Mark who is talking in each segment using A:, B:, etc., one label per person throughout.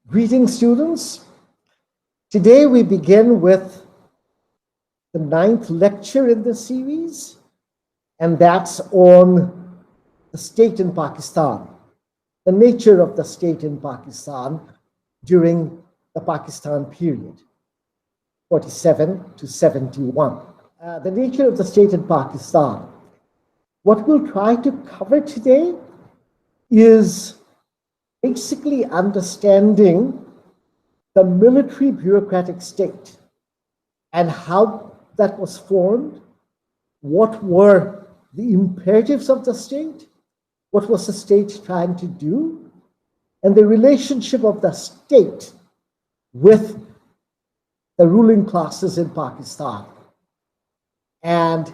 A: Greetings, students. Today we begin with the 9th lecture in this series, and that's on the state in Pakistan, the nature of the state in Pakistan during the Pakistan period, 47 to 71. The nature of the state in Pakistan. What we'll try to cover today is basically understanding the military bureaucratic state and how that was formed, what were the imperatives of the state, what was the state trying to do, and the relationship of the state with the ruling classes in Pakistan. And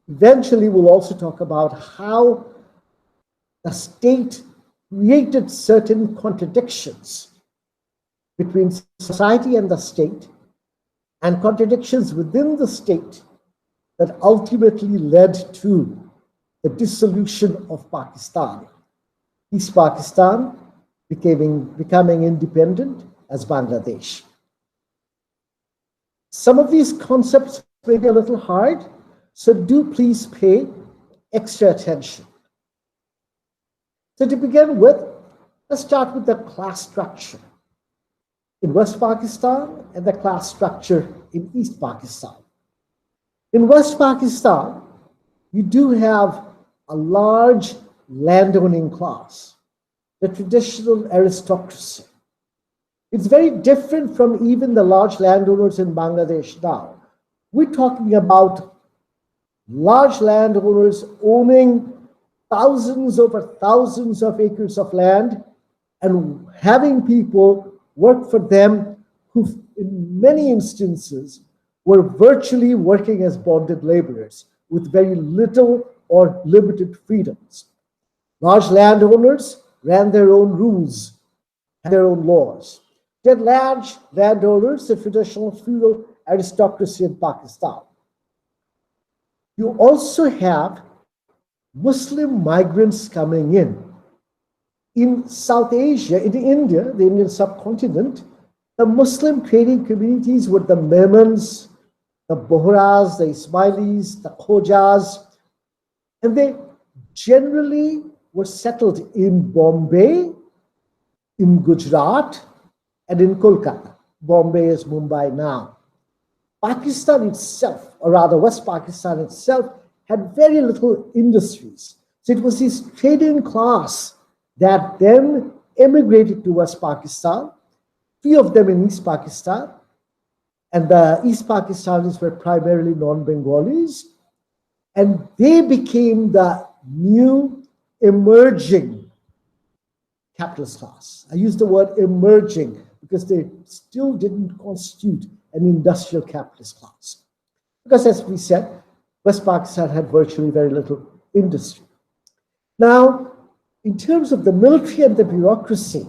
A: eventually we'll also talk about how the state created certain contradictions between society and the state, and contradictions within the state that ultimately led to the dissolution of Pakistan. East Pakistan becoming independent as Bangladesh. Some of these concepts may be a little hard, so do please pay extra attention. So to begin with, let's start with the class structure in West Pakistan and the class structure in East Pakistan. In West Pakistan, you do have a large landowning class, the traditional aristocracy. It's very different from even the large landowners in Bangladesh now. We're talking about large landowners owning thousands over thousands of acres of land and having people work for them who, in many instances, were virtually working as bonded laborers with very little or limited freedoms. Large landowners ran their own rules and their own laws. They had large landowners, the traditional feudal aristocracy in Pakistan. You also have Muslim migrants coming in. In South Asia, in India, the Indian subcontinent, the Muslim trading communities were the Memons, the Bohras, the Ismailis, the Khojas, and they generally were settled in Bombay, in Gujarat, and in Kolkata. Bombay is Mumbai now. Pakistan itself, or rather West Pakistan itself, had very little industries. So it was this trading class that then emigrated to West Pakistan, few of them in East Pakistan, and the East Pakistanis were primarily non-Bengalis, and they became the new emerging capitalist class. I use the word emerging because they still didn't constitute an industrial capitalist class. Because as we said, West Pakistan had virtually very little industry. Now, in terms of the military and the bureaucracy,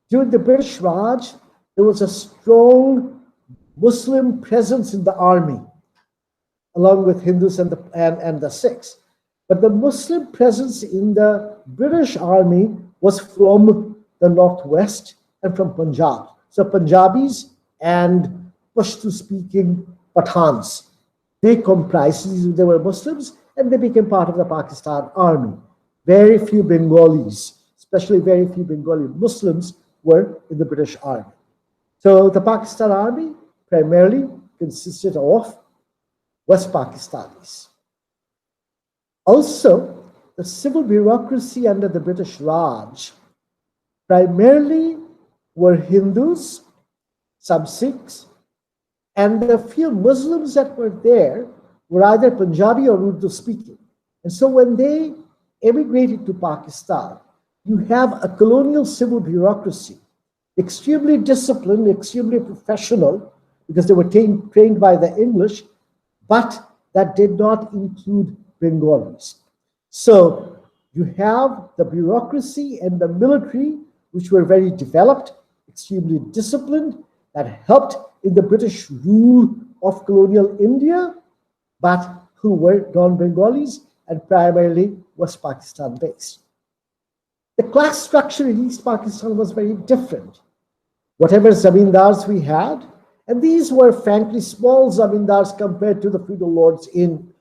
A: during the British Raj, there was a strong Muslim presence in the army, along with Hindus and the Sikhs. But the Muslim presence in the British army was from the northwest and from Punjab. So Punjabis and Pashto-speaking Pathans. They comprised, they were Muslims, and they became part of the Pakistan army. Very few Bengalis, especially very few Bengali Muslims, were in the British army. So the Pakistan army primarily consisted of West Pakistanis. Also, the civil bureaucracy under the British Raj primarily were Hindus, some Sikhs, and the few Muslims that were there were either Punjabi or Urdu speaking. And so when they emigrated to Pakistan, you have a colonial civil bureaucracy, extremely disciplined, extremely professional, because they were trained by the English, but that did not include Bengalis. So you have the bureaucracy and the military, which were very developed, extremely disciplined, that helped in the British rule of colonial India, but who were non-Bengalis and primarily West Pakistan based. The class structure in East Pakistan was very different. whatever zamindars we had, and these were frankly small zamindars compared to the feudal lords in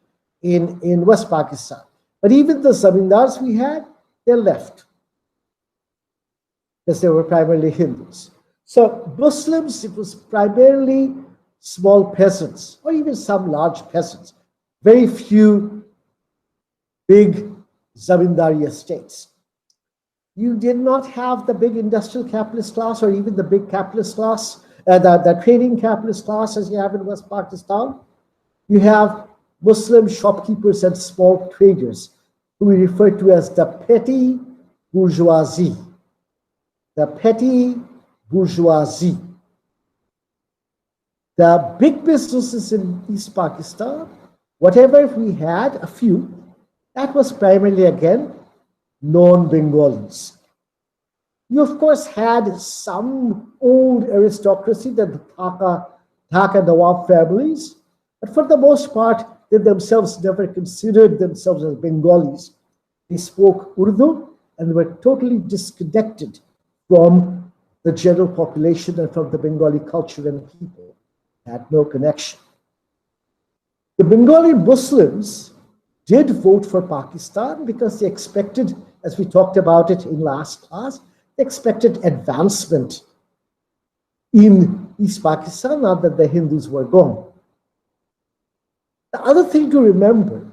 A: West Pakistan. But even the zamindars we had, they left because they were primarily Hindus. So Muslims, it was primarily small peasants or even some large peasants, very few big zamindari estates. You did not have the big industrial capitalist class or even the big capitalist class, the trading capitalist class as you have in West Pakistan. You have Muslim shopkeepers and small traders who we refer to as the petty bourgeoisie. The petty bourgeoisie. The big businesses in East Pakistan, whatever we had, a few, that was primarily, again, non-Bengalis. You, of course, had some old aristocracy, the Dhaka Nawab families, but for the most part, they themselves never considered themselves as Bengalis. They spoke Urdu and were totally disconnected from the general population and from the Bengali culture and people. They had no connection. The Bengali Muslims did vote for Pakistan because they expected, as we talked about it in last class, they expected advancement in East Pakistan now that the Hindus were gone. The other thing to remember,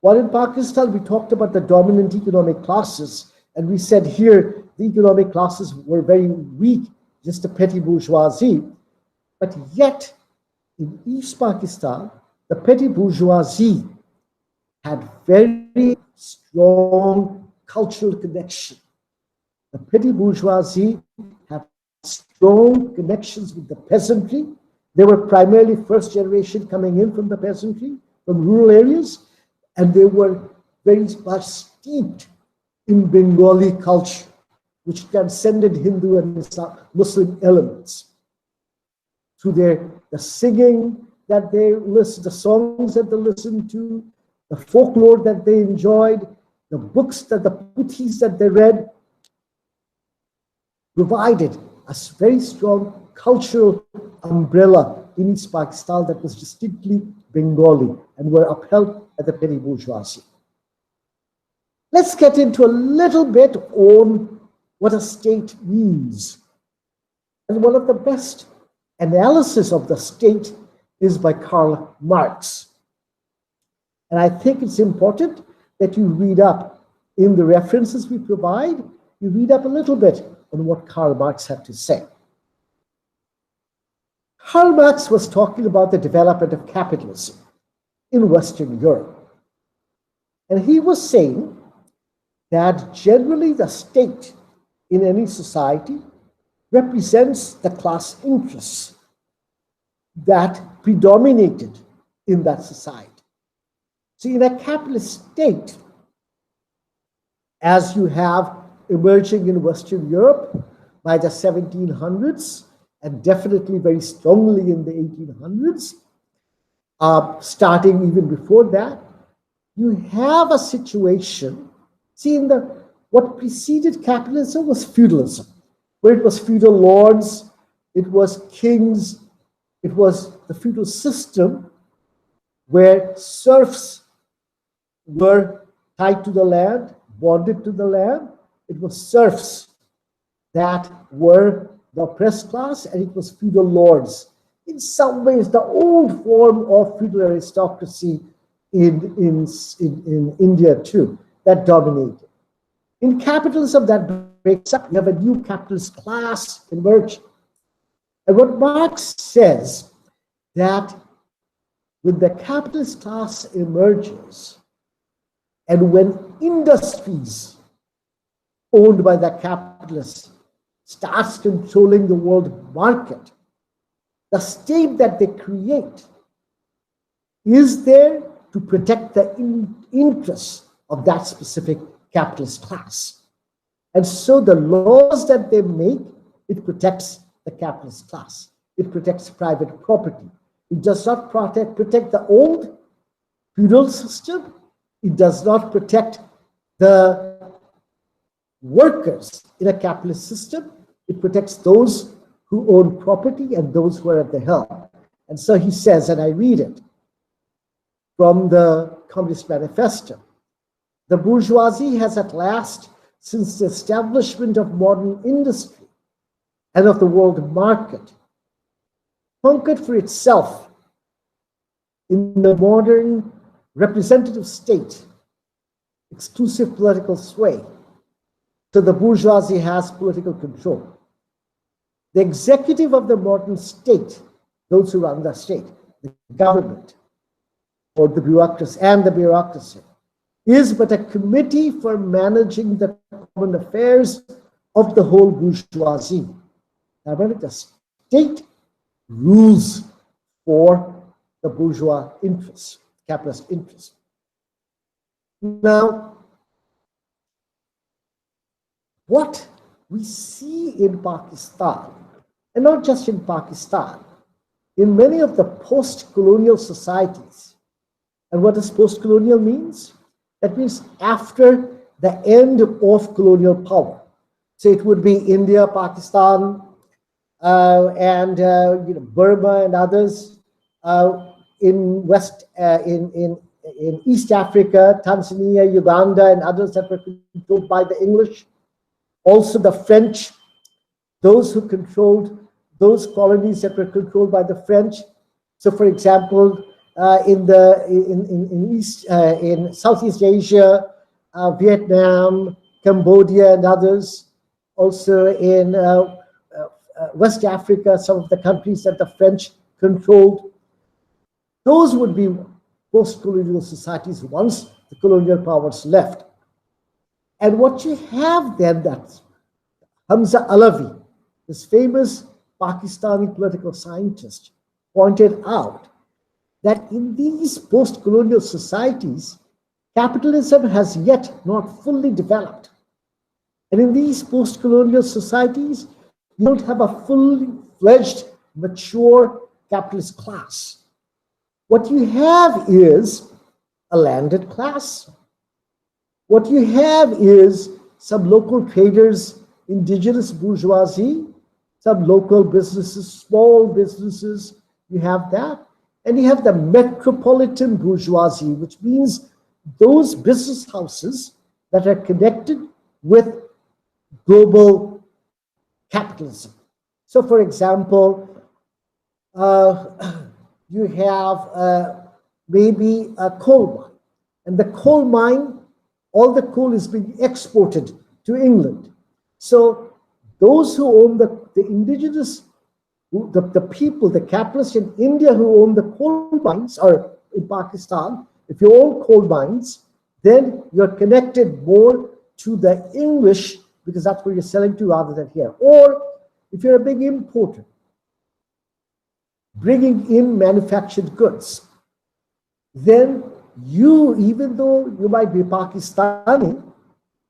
A: while in Pakistan we talked about the dominant economic classes, and we said here the economic classes were very weak, just a petty bourgeoisie, but yet in East Pakistan, the petty bourgeoisie had very strong cultural connection. The petty bourgeoisie had strong connections with the peasantry. They were primarily first generation coming in from the peasantry, from rural areas, and they were very much steeped in Bengali culture, which transcended Hindu and Muslim elements. Through the singing that they listened, the songs that they listened to, the folklore that they enjoyed, the books that the puthis that they read, provided a very strong cultural umbrella in East Pakistan that was distinctly Bengali and were upheld by the petty bourgeoisie. Let's get into a little bit on what a state means. And one of the best analysis of the state is by Karl Marx. And I think it's important that you read up in the references we provide, you read up a little bit on what Karl Marx had to say. Karl Marx was talking about the development of capitalism in Western Europe. And he was saying that generally the state in any society represents the class interests that predominated in that society. So in a capitalist state, as you have emerging in Western Europe by the 1700s, and definitely very strongly in the 1800s, starting even before that, you have a situation, see, what preceded capitalism was feudalism, where it was feudal lords, it was kings, it was the feudal system where serfs were tied to the land, bonded to the land. It was serfs that were the oppressed class, and it was feudal lords. In some ways, the old form of feudal aristocracy in India too, that dominated. In capitalism, that breaks up. You have a new capitalist class emerging. And what Marx says, that when the capitalist class emerges, and when industries owned by the capitalists starts controlling the world market, the state that they create is there to protect the interests of that specific capitalist class. And so the laws that they make, it protects the capitalist class. It protects private property. It does not protect the old feudal system. It does not protect the workers in a capitalist system. It protects those who own property and those who are at the helm. And so he says, and I read it from the Communist Manifesto, the bourgeoisie has at last, since the establishment of modern industry and of the world market, conquered for itself in the modern representative state exclusive political sway. So the bourgeoisie has political control. The executive of the modern state, those who run the state, the government, or the bureaucracy, is but a committee for managing the common affairs of the whole bourgeoisie. Now, when the state rules for the bourgeois interests, capitalist interests. Now, what we see in Pakistan, and not just in Pakistan, in many of the post-colonial societies, and what does post-colonial means? That means after the end of colonial power. So it would be India, Pakistan, and Burma and others in East Africa, Tanzania, Uganda, and others that were controlled by the English. Also the French, those who controlled those colonies that were controlled by the French. So, for example, in Southeast Asia, Vietnam, Cambodia, and others. Also in West Africa, some of the countries that the French controlled. Those would be post-colonial societies once the colonial powers left. And what you have then, that Hamza Alavi, this famous Pakistani political scientist, pointed out that in these post-colonial societies, capitalism has yet not fully developed. And in these post-colonial societies, you don't have a fully fledged, mature capitalist class. What you have is a landed class. What you have is some local traders, indigenous bourgeoisie, some local businesses, small businesses, you have that. And you have the metropolitan bourgeoisie, which means those business houses that are connected with global capitalism. So, for example, you have maybe a coal mine, and the coal mine, all the coal is being exported to England. So those who own the indigenous, the people, the capitalists in India who own the coal mines, or in Pakistan, if you own coal mines, then you're connected more to the English, because that's where you're selling to rather than here. Or if you're a big importer, bringing in manufactured goods, then you, even though you might be Pakistani,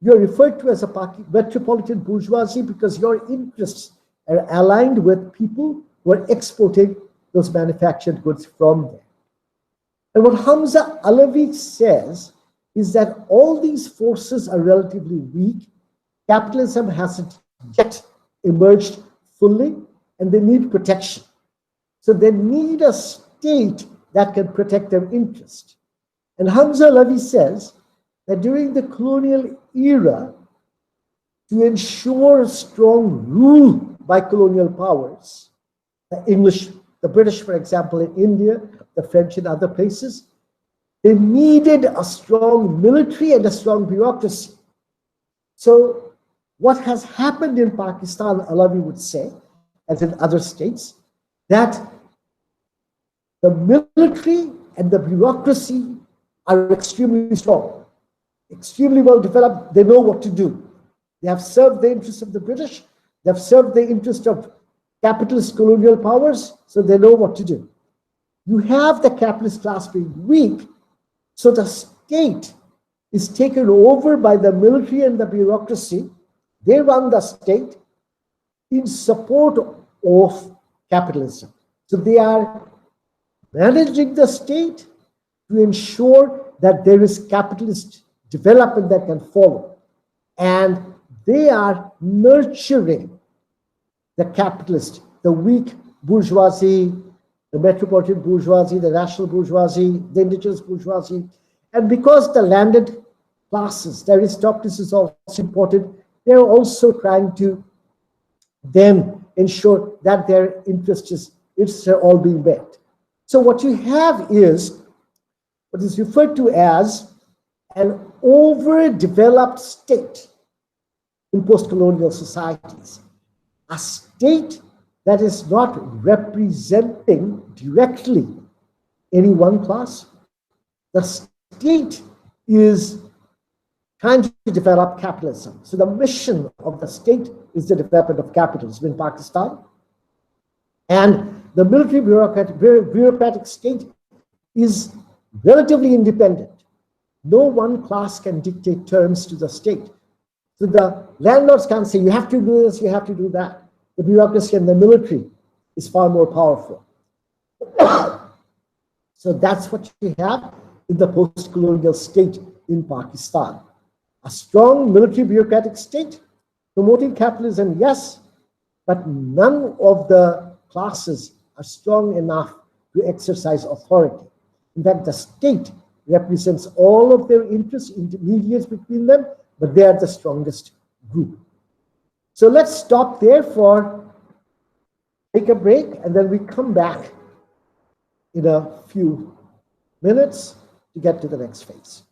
A: you're referred to as a metropolitan bourgeoisie because your interests are aligned with people who are exporting those manufactured goods from there. And what Hamza Alavi says is that all these forces are relatively weak. Capitalism hasn't yet emerged fully, and they need protection. So they need a state that can protect their interest. And Hamza Alavi says that during the colonial era, to ensure strong rule by colonial powers, the English, the British, for example, in India, the French in other places, they needed a strong military and a strong bureaucracy. So what has happened in Pakistan, Alavi would say, as in other states, that the military and the bureaucracy are extremely strong, extremely well developed. They know what to do. They have served the interests of the British. They have served the interest of capitalist colonial powers, so they know what to do. You have the capitalist class being weak, so the state is taken over by the military and the bureaucracy. They run the state in support of capitalism. So they are managing the state to ensure that there is capitalist development that can follow. And they are nurturing the capitalist the weak bourgeoisie, the metropolitan bourgeoisie, the national bourgeoisie, the indigenous bourgeoisie. And because the landed classes, the aristocracy is also important, they're also trying to then ensure that their interests are all being met. So what you have is what is referred to as an overdeveloped state in post-colonial societies, a state that is not representing directly any one class. The state is trying to develop capitalism. So the mission of the state is the development of capitalism in Pakistan. And the military bureaucratic state is relatively independent. No one class can dictate terms to the state. So the landlords can't say, you have to do this, you have to do that. The bureaucracy and the military is far more powerful. So that's what you have in the post-colonial state in Pakistan. A strong military bureaucratic state promoting capitalism, yes, but none of the classes are strong enough to exercise authority. In fact, the state represents all of their interests, intermediates between them, but they are the strongest group. So let's stop there take a break, and then we come back in a few minutes to get to the next phase.